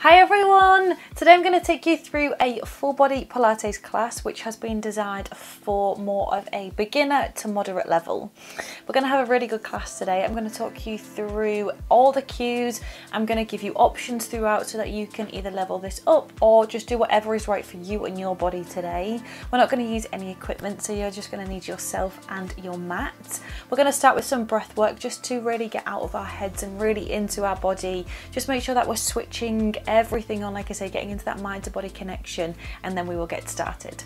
Hi everyone! Today I'm going to take you through a full body Pilates class which has been designed for more of a beginner to moderate level. We're going to have a really good class today. I'm going to talk you through all the cues. I'm going to give you options throughout so that you can either level this up or just do whatever is right for you and your body today. We're not going to use any equipment, so you're just going to need yourself and your mat. We're going to start with some breath work just to really get out of our heads and really into our body. Just make sure that we're switching everything on, like I say, getting into that mind to body connection, and then we will get started.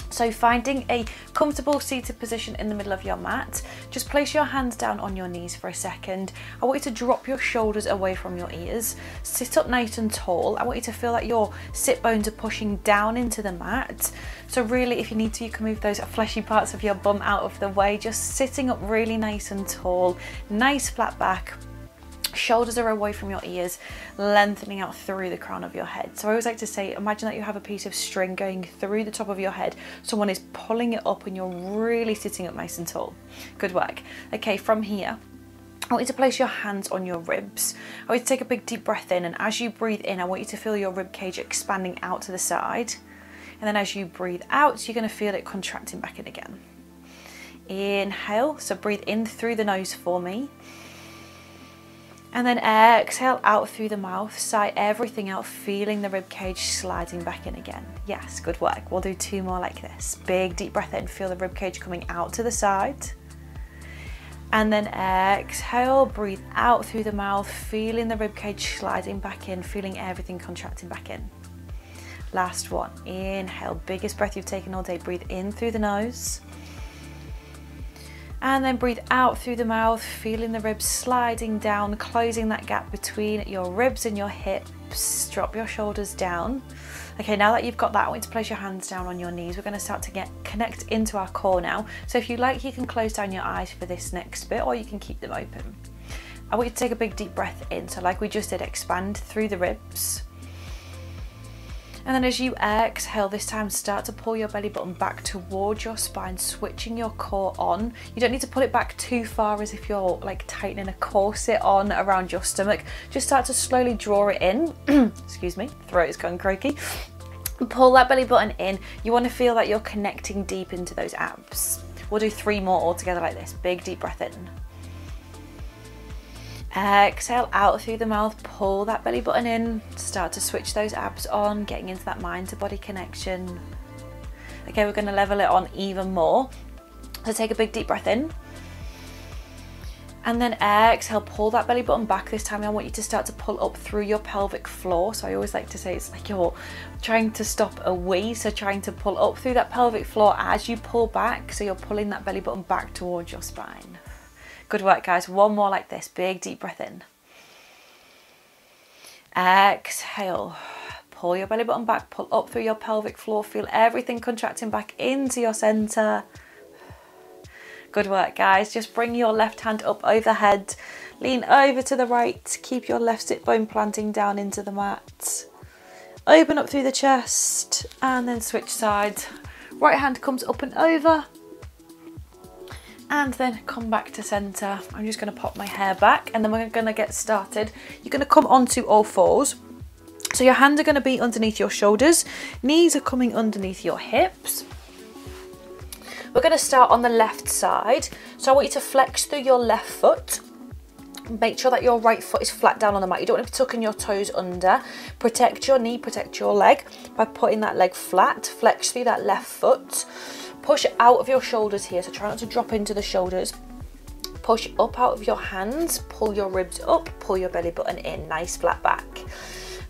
So finding a comfortable seated position in the middle of your mat, just place your hands down on your knees for a second. I want you to drop your shoulders away from your ears, sit up nice and tall. I want you to feel that your sit bones are pushing down into the mat. So really, if you need to, you can move those fleshy parts of your bum out of the way, just sitting up really nice and tall, nice flat back. Shoulders are away from your ears, lengthening out through the crown of your head. So I always like to say, imagine that you have a piece of string going through the top of your head. Someone is pulling it up and you're really sitting up nice and tall. Good work. Okay, from here, I want you to place your hands on your ribs. I want you to take a big deep breath in, and as you breathe in, I want you to feel your rib cage expanding out to the side. And then as you breathe out, you're going to feel it contracting back in again. Inhale, so breathe in through the nose for me. And then exhale out through the mouth, sigh everything out, feeling the rib cage sliding back in again. Yes, good work. We'll do two more like this. Big deep breath in, feel the rib cage coming out to the side. And then exhale, breathe out through the mouth, feeling the rib cage sliding back in, feeling everything contracting back in. Last one. Inhale, biggest breath you've taken all day. Breathe in through the nose. And then breathe out through the mouth, feeling the ribs sliding down, closing that gap between your ribs and your hips. Drop your shoulders down. Okay, now that you've got that, I want you to place your hands down on your knees. We're going to start to connect into our core now. So if you like, you can close down your eyes for this next bit, or you can keep them open. I want you to take a big deep breath in. So like we just did, expand through the ribs. And then as you exhale, this time start to pull your belly button back towards your spine, switching your core on. You don't need to pull it back too far as if you're like tightening a corset on around your stomach. Just start to slowly draw it in. Excuse me, throat is going croaky. Pull that belly button in. You want to feel that you're connecting deep into those abs. We'll do three more all together like this. Big deep breath in. Exhale out through the mouth, pull that belly button in, start to switch those abs on, getting into that mind to body connection. Okay, we're going to level it on even more. So take a big deep breath in. And then exhale, pull that belly button back. This time I want you to start to pull up through your pelvic floor. So I always like to say it's like you're trying to stop a wee. So trying to pull up through that pelvic floor as you pull back. So you're pulling that belly button back towards your spine. Good work, guys. One more like this. Big deep breath in. Exhale. Pull your belly button back. Pull up through your pelvic floor. Feel everything contracting back into your center. Good work, guys. Just bring your left hand up overhead. Lean over to the right. Keep your left sit bone planting down into the mat. Open up through the chest and then switch sides. Right hand comes up and over. And then come back to center. I'm just going to pop my hair back and then we're going to get started. You're going to come onto all fours. So your hands are going to be underneath your shoulders. Knees are coming underneath your hips. We're going to start on the left side. So I want you to flex through your left foot. Make sure that your right foot is flat down on the mat. You don't want to be tucking your toes under. Protect your knee, protect your leg by putting that leg flat. Flex through that left foot. Push out of your shoulders here, so try not to drop into the shoulders. Push up out of your hands, pull your ribs up, pull your belly button in, nice flat back.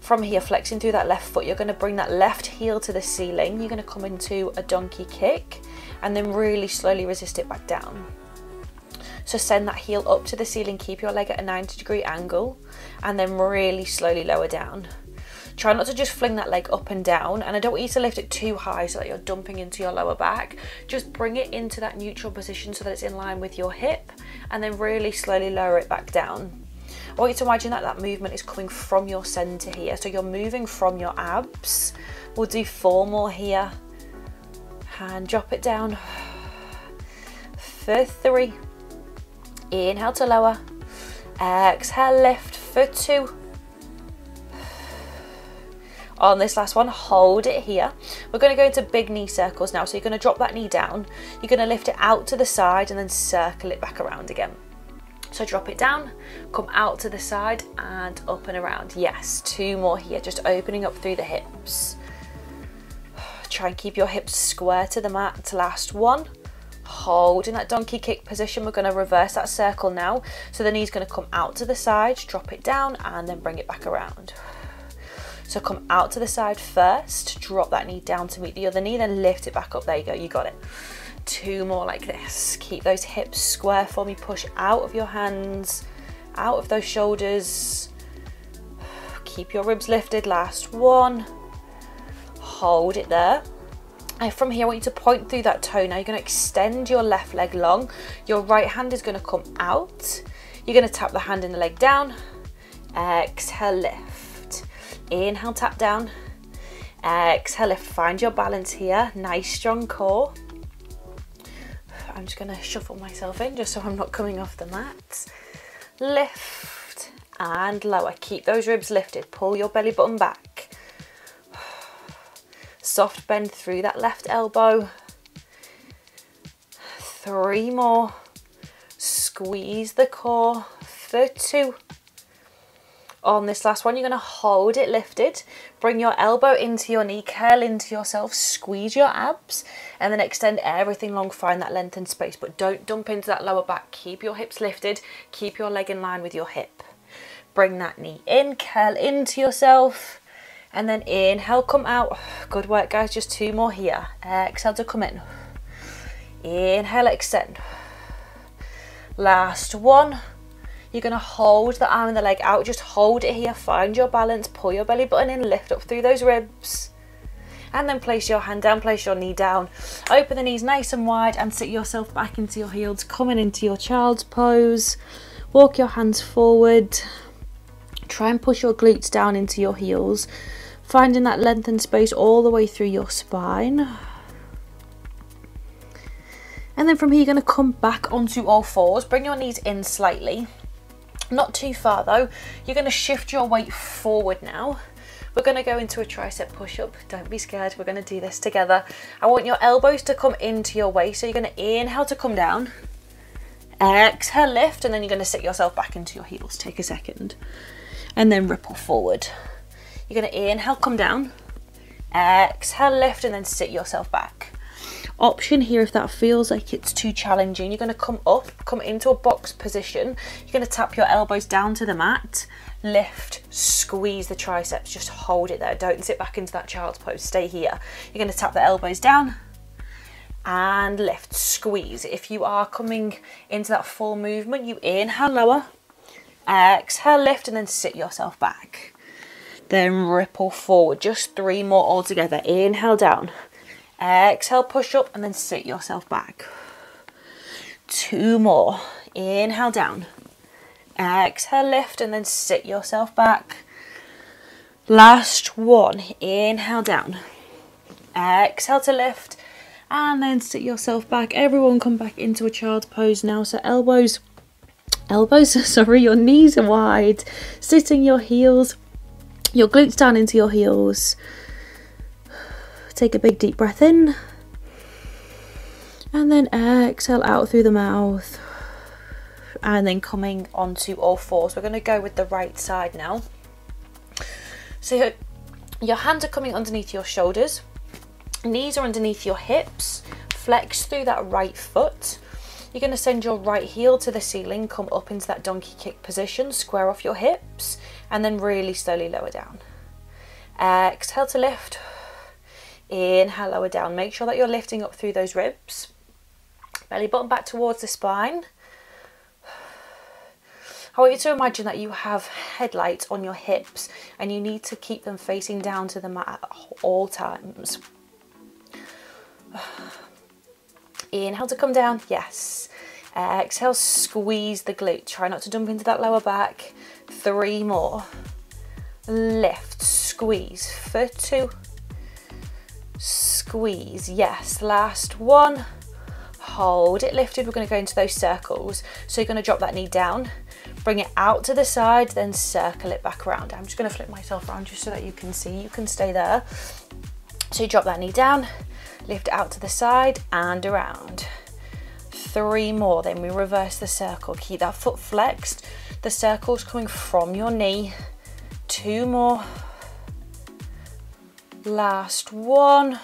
From here, flexing through that left foot, you're going to bring that left heel to the ceiling. You're going to come into a donkey kick and then really slowly resist it back down. So send that heel up to the ceiling, keep your leg at a 90-degree angle and then really slowly lower down. Try not to just fling that leg up and down, and I don't want you to lift it too high so that you're dumping into your lower back. Just bring it into that neutral position so that it's in line with your hip, and then really slowly lower it back down. I want you to imagine that that movement is coming from your center here, so you're moving from your abs. We'll do 4 more here. Hand drop it down. For 3. Inhale to lower. Exhale, lift for 2. On this last one, hold it here. We're going to go into big knee circles now. So you're going to drop that knee down. You're going to lift it out to the side and then circle it back around again. So drop it down, come out to the side and up and around. Yes, 2 more here, just opening up through the hips. Try and keep your hips square to the mat. Last one. Hold in that donkey kick position. We're going to reverse that circle now. So the knee's going to come out to the side, drop it down and then bring it back around. So come out to the side first, drop that knee down to meet the other knee, then lift it back up. There you go, you got it. 2 more like this. Keep those hips square for me. Push out of your hands, out of those shoulders. Keep your ribs lifted. Last one. Hold it there. And from here, I want you to point through that toe. Now you're going to extend your left leg long. Your right hand is going to come out. You're going to tap the hand and the leg down. Exhale, lift. Inhale, tap down. Exhale, lift. Find your balance here. Nice, strong core. I'm just going to shuffle myself in just so I'm not coming off the mat. Lift and lower. Keep those ribs lifted. Pull your belly button back. Soft bend through that left elbow. 3 more. Squeeze the core for 2. On this last one, you're going to hold it lifted. Bring your elbow into your knee, curl into yourself, squeeze your abs, and then extend everything long. Find that length and space, but don't dump into that lower back. Keep your hips lifted. Keep your leg in line with your hip. Bring that knee in, curl into yourself, and then inhale, come out. Good work, guys. Just 2 more here. Exhale to come in. Inhale, extend. Last one. You're going to hold the arm and the leg out. Just hold it here. Find your balance. Pull your belly button in. Lift up through those ribs. And then place your hand down. Place your knee down. Open the knees nice and wide and sit yourself back into your heels. Coming into your child's pose. Walk your hands forward. Try and push your glutes down into your heels. Finding that length and space all the way through your spine. And then from here, you're going to come back onto all fours. Bring your knees in slightly. Not too far though. You're going to shift your weight forward now. We're going to go into a tricep push-up. Don't be scared. We're going to do this together. I want your elbows to come into your waist. So you're going to inhale to come down. Exhale, lift. And then you're going to sit yourself back into your heels. Take a second. And then ripple forward. You're going to inhale, come down. Exhale, lift. And then sit yourself back. Option here if that feels like it's too challenging. You're going to come up, come into a box position. You're going to tap your elbows down to the mat, lift, squeeze the triceps, just hold it there. Don't sit back into that child's pose, stay here. You're going to tap the elbows down and lift, squeeze. If you are coming into that full movement, you inhale, lower, exhale, lift, and then sit yourself back. Then ripple forward, just 3 more altogether. Inhale, down. Exhale, push up and then sit yourself back. 2 more. Inhale, down. Exhale, lift and then sit yourself back. Last one. Inhale, down. Exhale to lift and then sit yourself back. Everyone come back into a child's pose now. So elbows, sorry, your knees are wide. Sitting your heels, your glutes down into your heels. Take a big deep breath in and then exhale out through the mouth and then coming onto all fours. We're going to go with the right side now. So your hands are coming underneath your shoulders, knees are underneath your hips, flex through that right foot. You're going to send your right heel to the ceiling, come up into that donkey kick position, square off your hips and then really slowly lower down. Exhale to lift. Inhale, lower down. Make sure that you're lifting up through those ribs. Belly button back towards the spine. I want you to imagine that you have headlights on your hips and you need to keep them facing down to the mat at all times. Inhale to come down. Yes. Exhale, squeeze the glute. Try not to dump into that lower back. 3 more. Lift, squeeze for 2. Squeeze, yes. Last one. hold it lifted. We're going to go into those circles. So you're going to drop that knee down, bring it out to the side, then circle it back around. I'm just going to flip myself around just so that you can see. You can stay there. So you drop that knee down, lift it out to the side and around. 3 more, then we reverse the circle. Keep that foot flexed. The circle's coming from your knee. 2 more. Last one.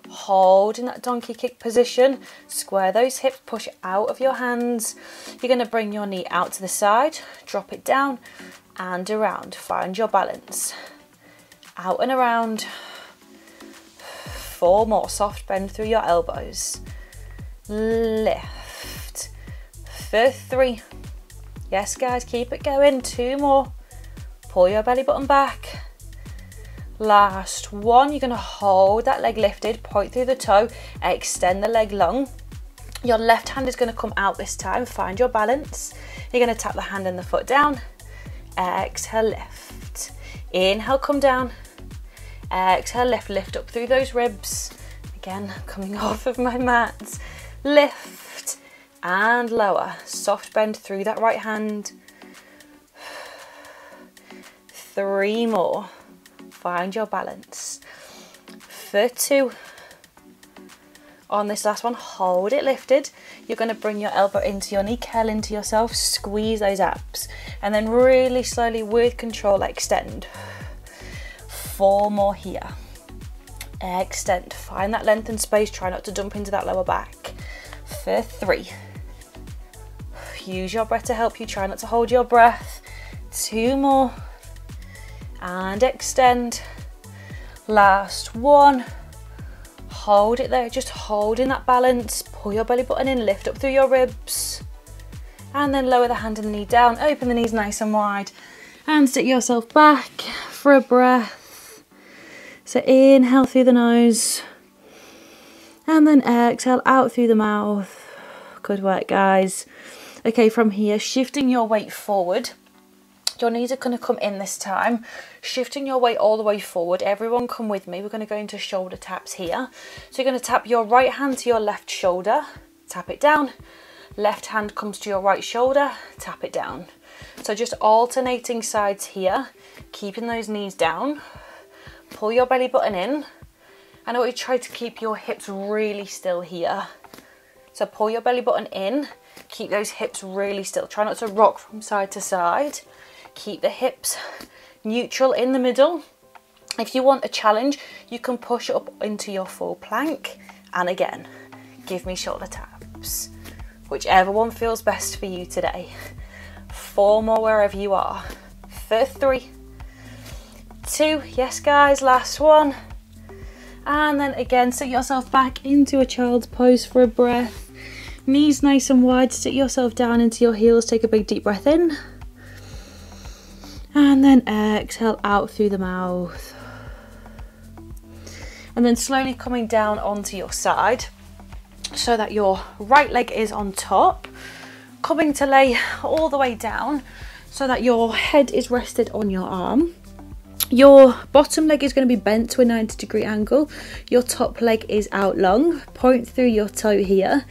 Hold in that donkey kick position. Square those hips, push out of your hands. You're going to bring your knee out to the side, drop it down and around. Find your balance. Out and around. 4 more. Soft bend through your elbows. Lift. For 3. Yes, guys, keep it going. 2 more. Pull your belly button back. Last one. You're going to hold that leg lifted, point through the toe, extend the leg long. Your left hand is going to come out this time. Find your balance. You're going to tap the hand and the foot down. Exhale, lift. Inhale, come down. Exhale, lift up through those ribs. Again, coming off of my mat. Lift and lower. Soft bend through that right hand. 3 more. Find your balance. For 2. On this last one, hold it lifted. You're going to bring your elbow into your knee, curl into yourself, squeeze those abs, and then really slowly with control extend. 4 more here. Extend. Find that length and space. Try not to dump into that lower back. For 3. Use your breath to help you. Try not to hold your breath. 2 more. And extend. Last one. Hold it there, just holding that balance. Pull your belly button in, lift up through your ribs, and then lower the hand and the knee down. Open the knees nice and wide and sit yourself back for a breath. So inhale through the nose and then exhale out through the mouth. Good work, guys. Okay, from here, shifting your weight forward. Your knees are going to come in this time, shifting your weight all the way forward. Everyone come with me. We're going to go into shoulder taps here. So you're going to tap your right hand to your left shoulder, tap it down. Left hand comes to your right shoulder, tap it down. So just alternating sides here, keeping those knees down. Pull your belly button in. And I want you to try to keep your hips really still here. So pull your belly button in, keep those hips really still. Try not to rock from side to side. Keep the hips neutral in the middle. If you want a challenge, you can push up into your full plank. And again, give me shoulder taps. Whichever one feels best for you today. 4 more wherever you are. For 3, 2, yes guys, last one. And then again, sit yourself back into a child's pose for a breath. Knees nice and wide, sit yourself down into your heels, take a big deep breath in. And then exhale out through the mouth. And then slowly coming down onto your side so that your right leg is on top. Coming to lay all the way down so that your head is rested on your arm. Your bottom leg is going to be bent to a 90-degree angle. Your top leg is out long. Point through your toe here.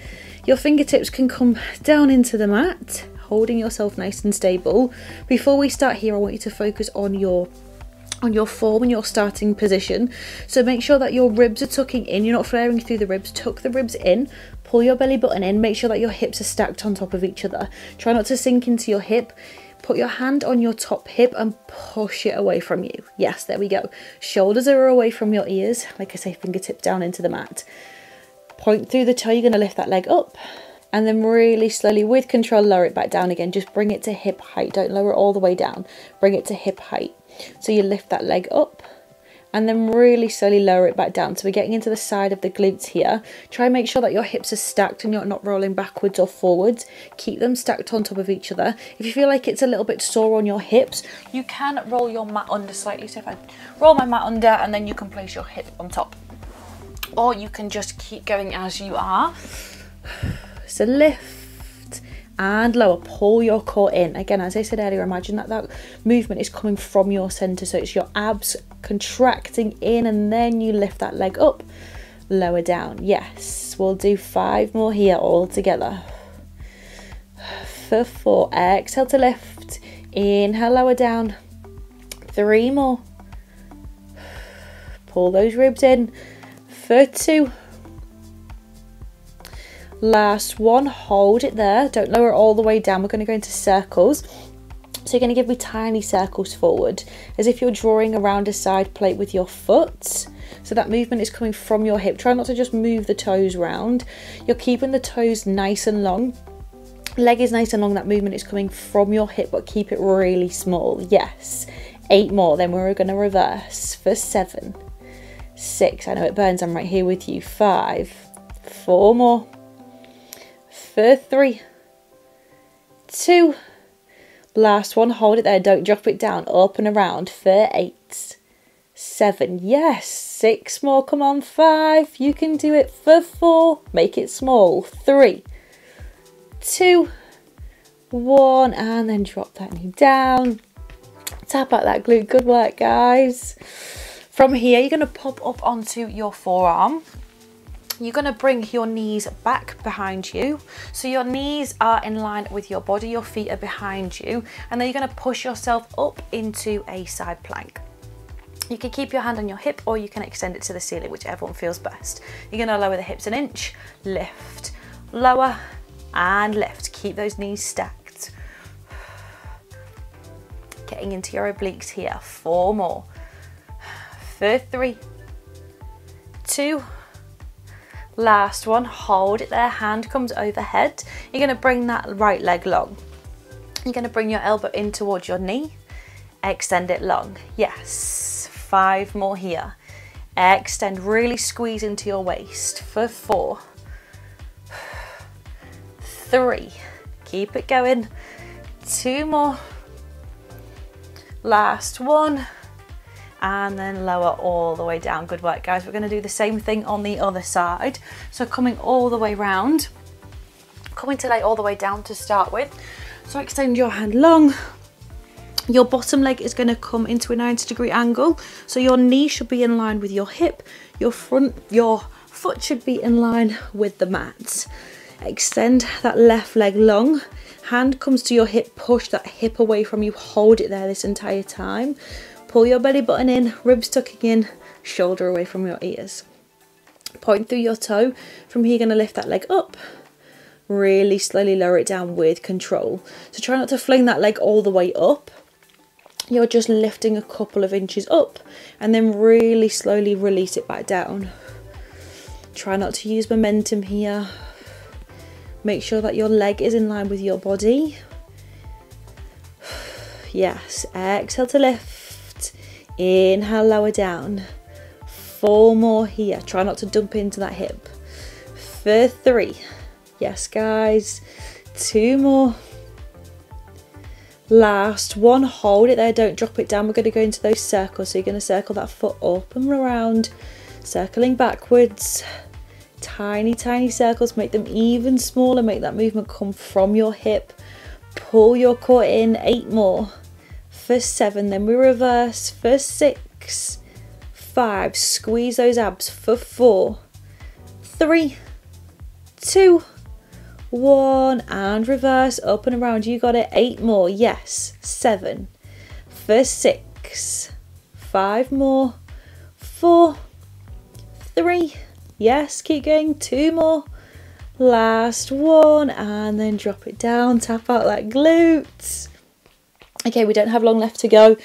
Your fingertips can come down into the mat, holding yourself nice and stable. Before we start here, I want you to focus on your form and your starting position. So make sure that your ribs are tucking in, you're not flaring through the ribs. Tuck the ribs in, pull your belly button in, make sure that your hips are stacked on top of each other. Try not to sink into your hip. Put your hand on your top hip and push it away from you. Yes, there we go. Shoulders are away from your ears. Like I say, fingertips down into the mat. Point through the toe, you're going to lift that leg up. And then really slowly, with control, lower it back down again. Just bring it to hip height. Don't lower it all the way down. Bring it to hip height. So you lift that leg up. And then really slowly lower it back down. So we're getting into the side of the glutes here. Try and make sure that your hips are stacked and you're not rolling backwards or forwards. Keep them stacked on top of each other. If you feel like it's a little bit sore on your hips, you can roll your mat under slightly. So if I roll my mat under, and then you can place your hip on top. Or you can just keep going as you are. So lift and lower, pull your core in. Again, as I said earlier, imagine that that movement is coming from your center. So it's your abs contracting in, and then you lift that leg up lower down. Yes, we'll do 5 more here all together. For 4, exhale to lift, inhale, lower down. 3 more. Pull those ribs in. For 2. Last one, hold it there. Don't lower it all the way down. We're going to go into circles. So you're going to give me tiny circles forward, as if you're drawing around a side plate with your foot. So that movement is coming from your hip. Try not to just move the toes round. You're keeping the toes nice and long. Leg is nice and long. That movement is coming from your hip, but keep it really small. Yes. 8 more. Then we're going to reverse for 7, 6. I know it burns. I'm right here with you. 5, 4 more. For 3, 2. Last one, hold it there, don't drop it down, up and around. For 8, 7, yes, 6 more, come on. 5, you can do it. For 4, make it small. 3, 2, 1, and then drop that knee down. Tap out that glute, good work guys. From here, you're going to pop up onto your forearm. You're going to bring your knees back behind you. So your knees are in line with your body, your feet are behind you, and then you're going to push yourself up into a side plank. You can keep your hand on your hip or you can extend it to the ceiling, whichever one feels best. You're going to lower the hips an inch, lift, lower and lift. Keep those knees stacked. Getting into your obliques here. 4 more. For 3, 2, last one, hold it there, hand comes overhead. You're going to bring that right leg long. You're going to bring your elbow in towards your knee, extend it long. Yes, 5 more here. Extend, really squeeze into your waist. For 4, 3, keep it going. 2 more. Last one. And then lower all the way down. Good work guys. We're going to do the same thing on the other side. So coming all the way round, coming today all the way down to start with. So extend your hand long. Your bottom leg is going to come into a 90-degree angle. So your knee should be in line with your hip. Your foot should be in line with the mat. Extend that left leg long. Hand comes to your hip, push that hip away from you. Hold it there this entire time. Pull your belly button in, ribs tucking in, shoulder away from your ears. Point through your toe. From here, you're going to lift that leg up. Really slowly lower it down with control. So try not to fling that leg all the way up. You're just lifting a couple of inches up and then really slowly release it back down. Try not to use momentum here. Make sure that your leg is in line with your body. Yes, exhale to lift. Inhale, lower down. 4 more here. Try not to dump into that hip. For 3. Yes, guys. 2 more. Last one. Hold it there. Don't drop it down. We're going to go into those circles. So you're going to circle that foot up and around. Circling backwards. Tiny, tiny circles. Make them even smaller. Make that movement come from your hip. Pull your core in. 8 more. For 7, then we reverse. For 6, 5, squeeze those abs. For 4, 3, 2, 1, and reverse, up and around. You got it. 8 more. Yes. 7, for 6, 5 more. 4, 3, yes, keep going. 2 more. Last one, and then drop it down. Tap out that glute. Okay, we don't have long left to go.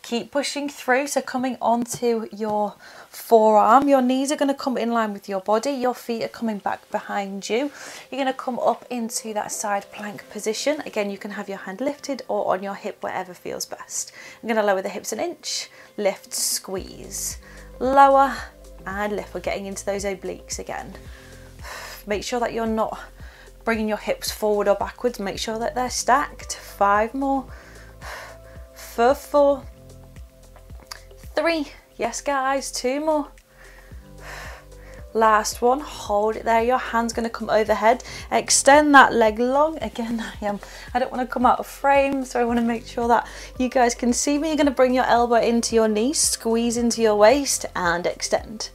Keep pushing through. So coming onto your forearm, your knees are going to come in line with your body. Your feet are coming back behind you. You're going to come up into that side plank position. Again, you can have your hand lifted or on your hip, whatever feels best. I'm going to lower the hips an inch. Lift, squeeze, lower and lift. We're getting into those obliques again. Make sure that you're not bringing your hips forward or backwards. Make sure that they're stacked. 5 more. For 4, 3, yes guys, 2 more. Last one, hold it there. Your hand's going to come overhead. Extend that leg long. Again, I don't want to come out of frame, so I want to make sure that you guys can see me. You're going to bring your elbow into your knee, squeeze into your waist and extend.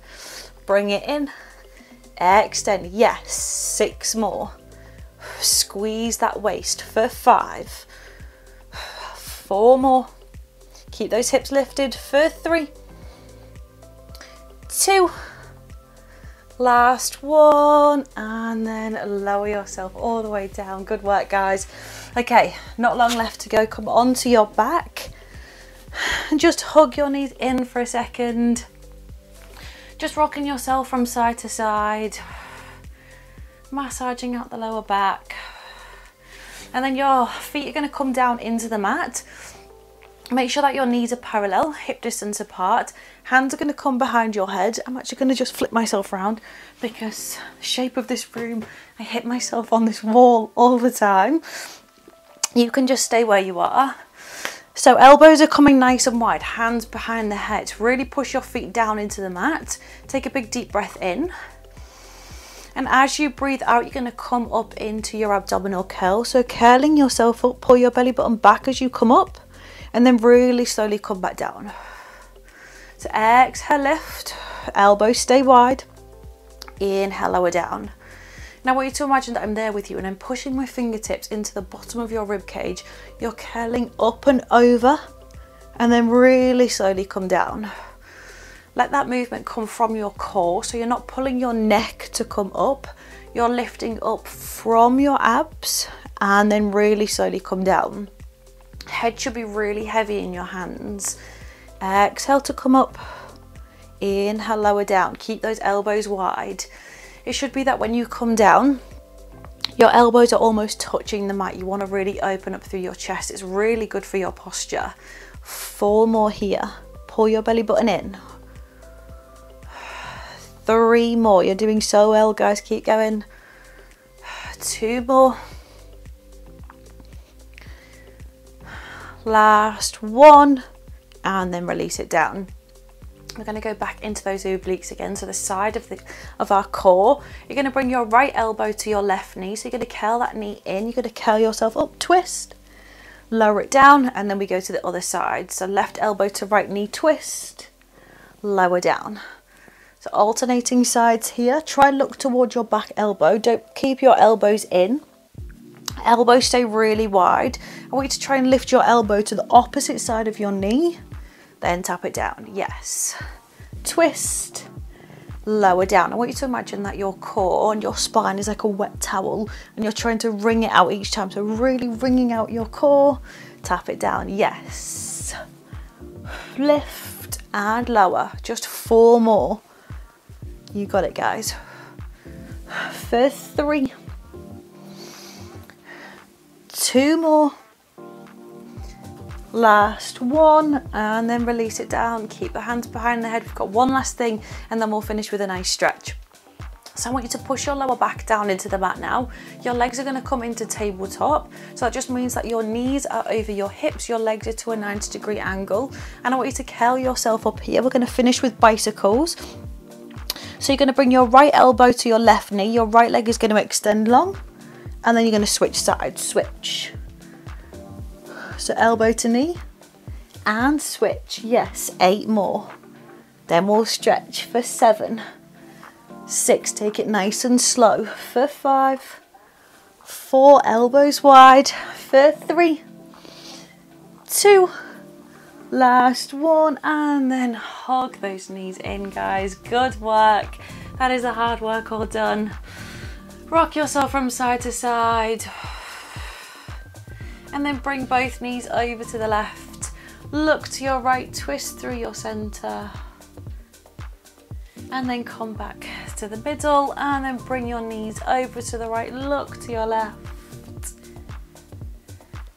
Bring it in, Extend, yes, 6 more. Squeeze that waist for 5. 4 more. Keep those hips lifted for 3. 2. Last one, and then lower yourself all the way down. Good work, guys. Okay, not long left to go. Come onto your back and just hug your knees in for a second. Just rocking yourself from side to side, massaging out the lower back. And then your feet are going to come down into the mat. Make sure that your knees are parallel, hip distance apart. Hands are going to come behind your head. I'm actually going to just flip myself around because the shape of this room, I hit myself on this wall all the time. You can just stay where you are. So elbows are coming nice and wide, hands behind the head. Really push your feet down into the mat. Take a big deep breath in. And as you breathe out, you're going to come up into your abdominal curl. So curling yourself up, pull your belly button back as you come up. And then really slowly come back down. So exhale, lift, elbows stay wide. Inhale, lower down. Now I want you to imagine that I'm there with you and I'm pushing my fingertips into the bottom of your rib cage. You're curling up and over and then really slowly come down. Let that movement come from your core, so you're not pulling your neck to come up. You're lifting up from your abs and then really slowly come down. Head should be really heavy in your hands. Exhale to come up. Inhale, lower down. Keep those elbows wide. It should be that when you come down, your elbows are almost touching the mat. You want to really open up through your chest. It's really good for your posture. 4 more here. Pull your belly button in. 3 more. You're doing so well, guys. Keep going. 2 more. Last one, and then release it down. We're going to go back into those obliques again, so the side of our core. You're going to bring your right elbow to your left knee, so you're going to curl that knee in. You're going to curl yourself up, twist, lower it down, and then we go to the other side. So left elbow to right knee, twist, lower down. So alternating sides here. Try look towards your back elbow. Don't keep your elbows in. Elbows stay really wide. I want you to try and lift your elbow to the opposite side of your knee, then tap it down. Yes. Twist, lower down. I want you to imagine that your core and your spine is like a wet towel and you're trying to wring it out each time. So really wringing out your core, tap it down. Yes. Lift and lower. Just 4 more. You got it, guys. For 3. 2 more. Last one, and then release it down. Keep the hands behind the head. We've got one last thing and then we'll finish with a nice stretch. So I want you to push your lower back down into the mat now. Your legs are going to come into tabletop. So that just means that your knees are over your hips, your legs are to a 90-degree angle. And I want you to curl yourself up here. We're going to finish with bicycles. So you're going to bring your right elbow to your left knee. Your right leg is going to extend long. And then you're going to switch sides, switch. So elbow to knee and switch. Yes, 8 more. Then we'll stretch for 7, 6, take it nice and slow for 5, 4, elbows wide for 3, 2, last one, and then hug those knees in, guys. Good work. That is the hard work all done. Rock yourself from side to side. And then bring both knees over to the left. Look to your right, twist through your center. And then come back to the middle and then bring your knees over to the right. Look to your left.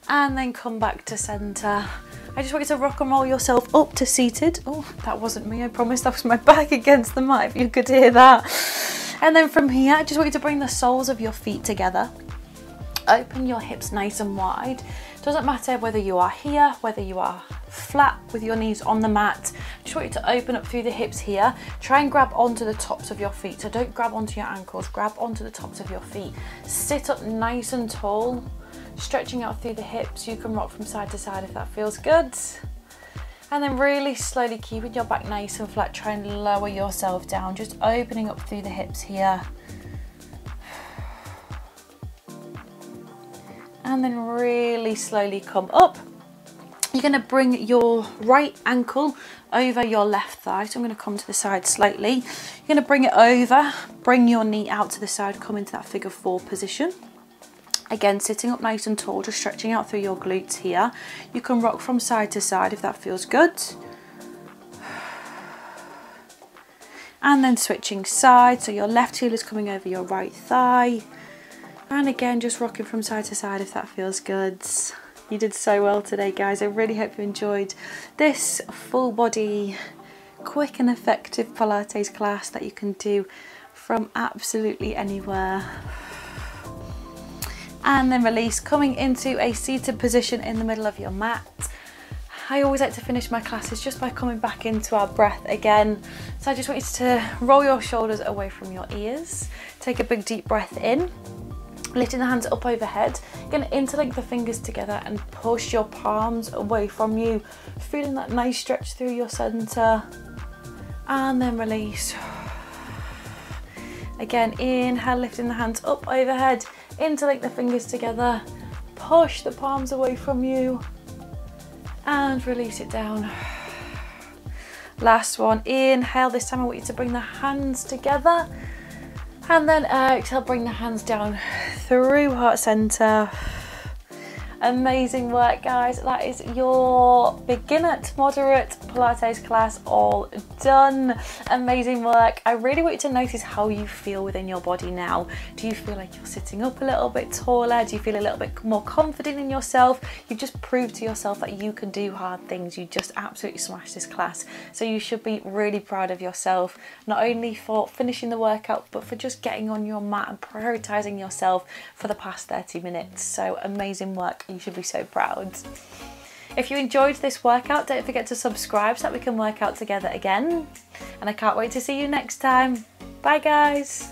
And then come back to center. I just want you to rock and roll yourself up to seated. Oh, that wasn't me, I promise. That was my back against the mat, if you could hear that. And then from here, I just want you to bring the soles of your feet together. Open your hips nice and wide. Doesn't matter whether you are here, whether you are flat with your knees on the mat. Just want you to open up through the hips here. Try and grab onto the tops of your feet. So don't grab onto your ankles, grab onto the tops of your feet. Sit up nice and tall, stretching out through the hips. You can rock from side to side if that feels good. And then really slowly keeping your back nice and flat, try and lower yourself down, just opening up through the hips here. And then really slowly come up. You're going to bring your right ankle over your left thigh. So I'm going to come to the side slightly. You're going to bring it over, bring your knee out to the side, come into that figure 4 position. Again, sitting up nice and tall, just stretching out through your glutes here. You can rock from side to side if that feels good. And then switching sides, so your left heel is coming over your right thigh. And again, just rocking from side to side if that feels good. You did so well today, guys. I really hope you enjoyed this full body, quick and effective Pilates class that you can do from absolutely anywhere. And then release, coming into a seated position in the middle of your mat. I always like to finish my classes just by coming back into our breath again. So I just want you to roll your shoulders away from your ears. Take a big deep breath in, lifting the hands up overhead. You're going to interlink the fingers together and push your palms away from you, feeling that nice stretch through your center. And then release. Again, inhale, lifting the hands up overhead, interlink the fingers together, push the palms away from you, and release it down. Last one, inhale. This time I want you to bring the hands together, and then exhale, bring the hands down through heart center. Amazing work, guys. That is your beginner to moderate Pilates class all done. Amazing work. I really want you to notice how you feel within your body now. Do you feel like you're sitting up a little bit taller? Do you feel a little bit more confident in yourself? You've just proved to yourself that you can do hard things. You just absolutely smashed this class. So you should be really proud of yourself, not only for finishing the workout, but for just getting on your mat and prioritizing yourself for the past 30 minutes. So amazing work. You should be so proud. If you enjoyed this workout, don't forget to subscribe so that we can work out together again. And I can't wait to see you next time. Bye, guys.